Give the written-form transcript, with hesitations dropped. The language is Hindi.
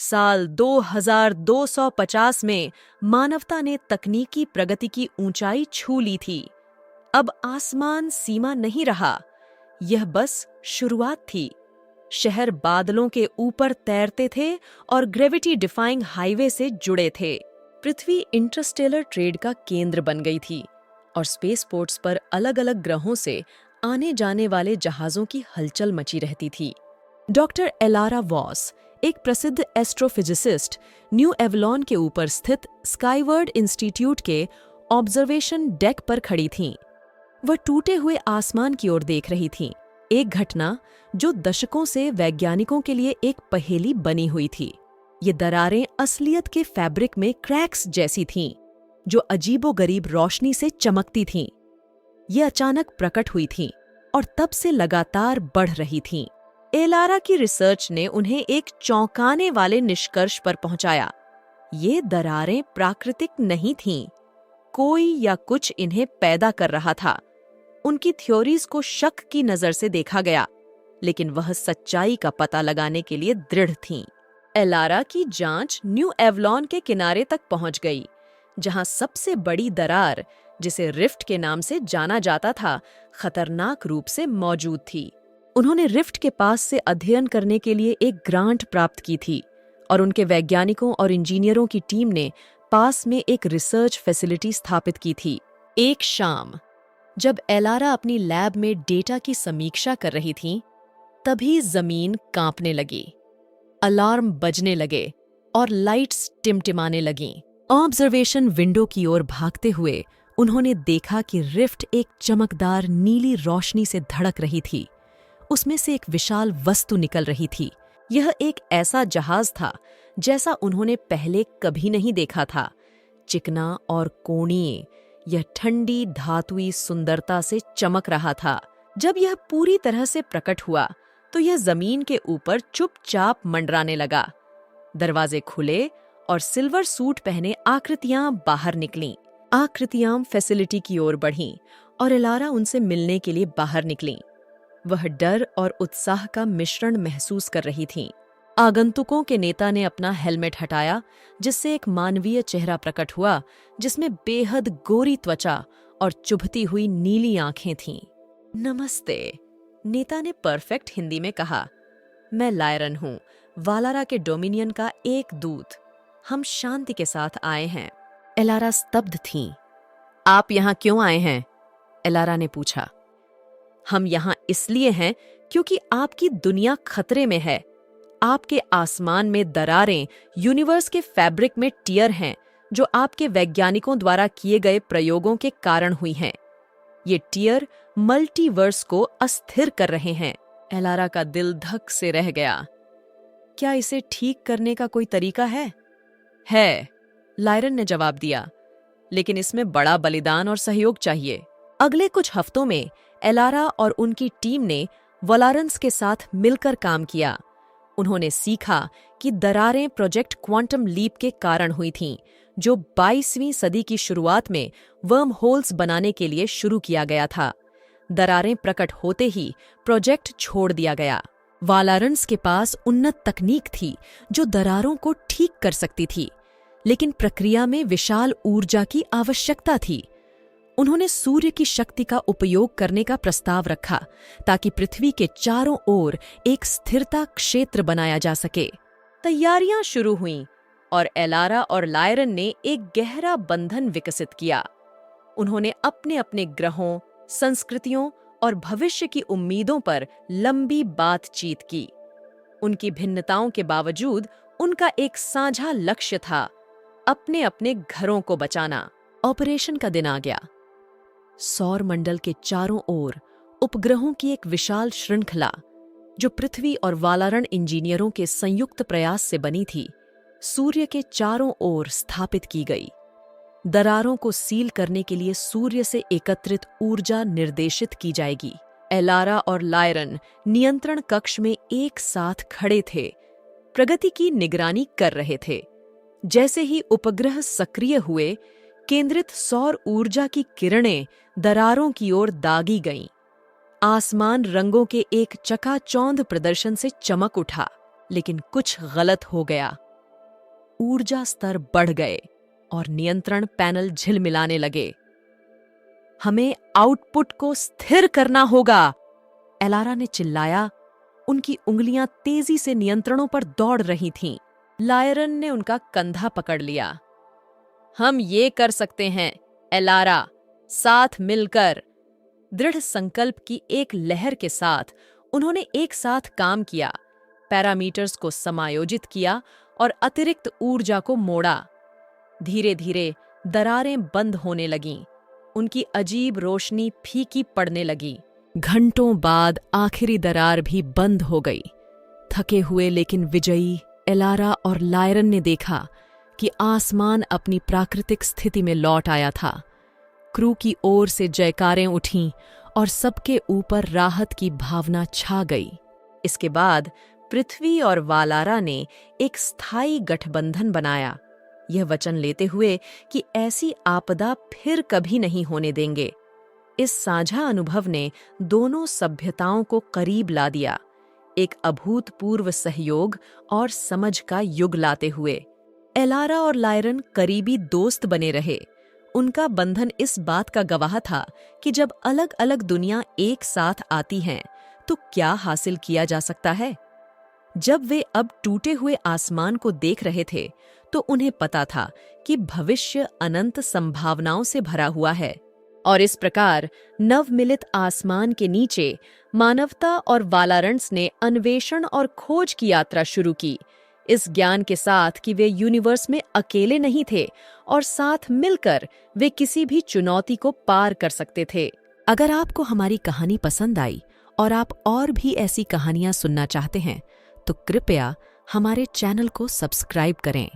साल 2250 में मानवता ने तकनीकी प्रगति की ऊंचाई छू ली थी। अब आसमान सीमा नहीं रहा, यह बस शुरुआत थी। शहर बादलों के ऊपर तैरते थे और ग्रेविटी डिफाइंग हाईवे से जुड़े थे। पृथ्वी इंटरस्टेलर ट्रेड का केंद्र बन गई थी और स्पेसपोर्ट्स पर अलग-अलग ग्रहों से आने जाने वाले जहाजों की हलचल मची रहती थी। डॉक्टर एलारा वॉस, एक प्रसिद्ध एस्ट्रोफिजिसिस्ट, न्यू एवलॉन के ऊपर स्थित स्काईवर्ड इंस्टीट्यूट के ऑब्जर्वेशन डेक पर खड़ी थीं। वह टूटे हुए आसमान की ओर देख रही थीं, एक घटना जो दशकों से वैज्ञानिकों के लिए एक पहेली बनी हुई थी। ये दरारें असलियत के फैब्रिक में क्रैक्स जैसी थीं, जो अजीबोगरीब रोशनी से चमकती थीं। ये अचानक प्रकट हुई थीं और तब से लगातार बढ़ रही थीं। एलारा की रिसर्च ने उन्हें एक चौंकाने वाले निष्कर्ष पर पहुंचाया। ये दरारें प्राकृतिक नहीं थीं, कोई या कुछ इन्हें पैदा कर रहा था। उनकी थ्योरीज को शक की नजर से देखा गया, लेकिन वह सच्चाई का पता लगाने के लिए दृढ़ थीं। एलारा की जांच न्यू एवलॉन के किनारे तक पहुंच गई, जहां सबसे बड़ी दरार, जिसे रिफ्ट के नाम से जाना जाता था, खतरनाक रूप से मौजूद थी। उन्होंने रिफ्ट के पास से अध्ययन करने के लिए एक ग्रांट प्राप्त की थी और उनके वैज्ञानिकों और इंजीनियरों की टीम ने पास में एक रिसर्च फैसिलिटी स्थापित की थी। एक शाम, जब एलारा अपनी लैब में डेटा की समीक्षा कर रही थीं, तभी जमीन कांपने लगी, अलार्म बजने लगे और लाइट्स टिमटिमाने लगीं। ऑब्जर्वेशन विंडो की ओर भागते हुए उन्होंने देखा कि रिफ्ट एक चमकदार नीली रोशनी से धड़क रही थी। उसमें से एक विशाल वस्तु निकल रही थी। यह एक ऐसा जहाज था जैसा उन्होंने पहले कभी नहीं देखा था। चिकना और कोणीय, यह ठंडी धातुई सुंदरता से चमक रहा था। जब यह पूरी तरह से प्रकट हुआ तो यह जमीन के ऊपर चुपचाप मंडराने लगा। दरवाजे खुले और सिल्वर सूट पहने आकृतियां बाहर निकलीं। आकृतियां फैसिलिटी की ओर बढ़ीं और एलारा उनसे मिलने के लिए बाहर निकलीं। वह डर और उत्साह का मिश्रण महसूस कर रही थीं। आगंतुकों के नेता ने अपना हेलमेट हटाया, जिससे एक मानवीय चेहरा प्रकट हुआ, जिसमें बेहद गोरी त्वचा और चुभती हुई नीली आंखें थीं। नमस्ते, नेता ने परफेक्ट हिंदी में कहा। मैं लायरन हूं, वालारा के डोमिनियन का एक दूत। हम शांति के साथ आए हैं। एलारा स्तब्ध थीं। आप यहाँ क्यों आए हैं? एलारा ने पूछा। हम यहाँ इसलिए हैं क्योंकि आपकी दुनिया खतरे में है। आपके आसमान में दरारें यूनिवर्स के फैब्रिक में टियर हैं, जो आपके वैज्ञानिकों द्वारा किए गए प्रयोगों के कारण हुई हैं। ये टियर मल्टीवर्स को अस्थिर कर रहे हैं। एलारा का दिल धक से रह गया। क्या इसे ठीक करने का कोई तरीका है? है, लायरन ने जवाब दिया, लेकिन इसमें बड़ा बलिदान और सहयोग चाहिए। अगले कुछ हफ्तों में एलारा और उनकी टीम ने वोलारंस के साथ मिलकर काम किया। उन्होंने सीखा कि दरारें प्रोजेक्ट क्वांटम लीप के कारण हुई थीं, जो 22वीं सदी की शुरुआत में वर्म होल्स बनाने के लिए शुरू किया गया था। दरारें प्रकट होते ही प्रोजेक्ट छोड़ दिया गया। वालारंस के पास उन्नत तकनीक थी जो दरारों को ठीक कर सकती थी, लेकिन प्रक्रिया में विशाल ऊर्जा की आवश्यकता थी। उन्होंने सूर्य की शक्ति का उपयोग करने का प्रस्ताव रखा ताकि पृथ्वी के चारों ओर एक स्थिरता क्षेत्र बनाया जा सके। तैयारियां शुरू हुईं और एलारा और लायरन ने एक गहरा बंधन विकसित किया। उन्होंने अपने अपने ग्रहों, संस्कृतियों और भविष्य की उम्मीदों पर लंबी बातचीत की। उनकी भिन्नताओं के बावजूद उनका एक साझा लक्ष्य था, अपने अपने घरों को बचाना। ऑपरेशन का दिन आ गया। सौर मंडल के चारों ओर उपग्रहों की एक विशाल श्रृंखला, जो पृथ्वी और वालारण इंजीनियरों के संयुक्त प्रयास से बनी थी, सूर्य के चारों ओर स्थापित की गई। दरारों को सील करने के लिए सूर्य से एकत्रित ऊर्जा निर्देशित की जाएगी। एलारा और लायरन नियंत्रण कक्ष में एक साथ खड़े थे, प्रगति की निगरानी कर रहे थे। जैसे ही उपग्रह सक्रिय हुए, केंद्रित सौर ऊर्जा की किरणें दरारों की ओर दागी गईं। आसमान रंगों के एक चकाचौंध प्रदर्शन से चमक उठा, लेकिन कुछ गलत हो गया। ऊर्जा स्तर बढ़ गए और नियंत्रण पैनल झिलमिलाने लगे। हमें आउटपुट को स्थिर करना होगा, एलारा ने चिल्लाया। उनकी उंगलियां तेजी से नियंत्रणों पर दौड़ रही थीं। लायरन ने उनका कंधा पकड़ लिया। हम ये कर सकते हैं, एलारा, साथ मिलकर। दृढ़ संकल्प की एक लहर के साथ उन्होंने एक साथ काम किया, पैरामीटर्स को समायोजित किया और अतिरिक्त ऊर्जा को मोड़ा। धीरे धीरे दरारें बंद होने लगीं। उनकी अजीब रोशनी फीकी पड़ने लगी। घंटों बाद आखिरी दरार भी बंद हो गई। थके हुए लेकिन विजयी एलारा और लायरन ने देखा कि आसमान अपनी प्राकृतिक स्थिति में लौट आया था। क्रू की ओर से जयकारें उठीं और सबके ऊपर राहत की भावना छा गई। इसके बाद पृथ्वी और वालारा ने एक स्थायी गठबंधन बनाया, यह वचन लेते हुए कि ऐसी आपदा फिर कभी नहीं होने देंगे। इस साझा अनुभव ने दोनों सभ्यताओं को करीब ला दिया, एक अभूतपूर्व सहयोग और समझ का युग लाते हुए। एलारा और लायरन करीबी दोस्त बने रहे। उनका बंधन इस बात का गवाह था कि जब अलग अलग दुनिया एक साथ आती हैं तो क्या हासिल किया जा सकता है। जब वे अब टूटे हुए आसमान को देख रहे थे तो उन्हें पता था कि भविष्य अनंत संभावनाओं से भरा हुआ है। और इस प्रकार नवमिलित आसमान के नीचे मानवता और वालारंस ने अन्वेषण और खोज की यात्रा शुरू की, इस ज्ञान के साथ कि वे यूनिवर्स में अकेले नहीं थे और साथ मिलकर वे किसी भी चुनौती को पार कर सकते थे। अगर आपको हमारी कहानी पसंद आई और आप और भी ऐसी कहानियां सुनना चाहते हैं तो कृपया हमारे चैनल को सब्सक्राइब करें।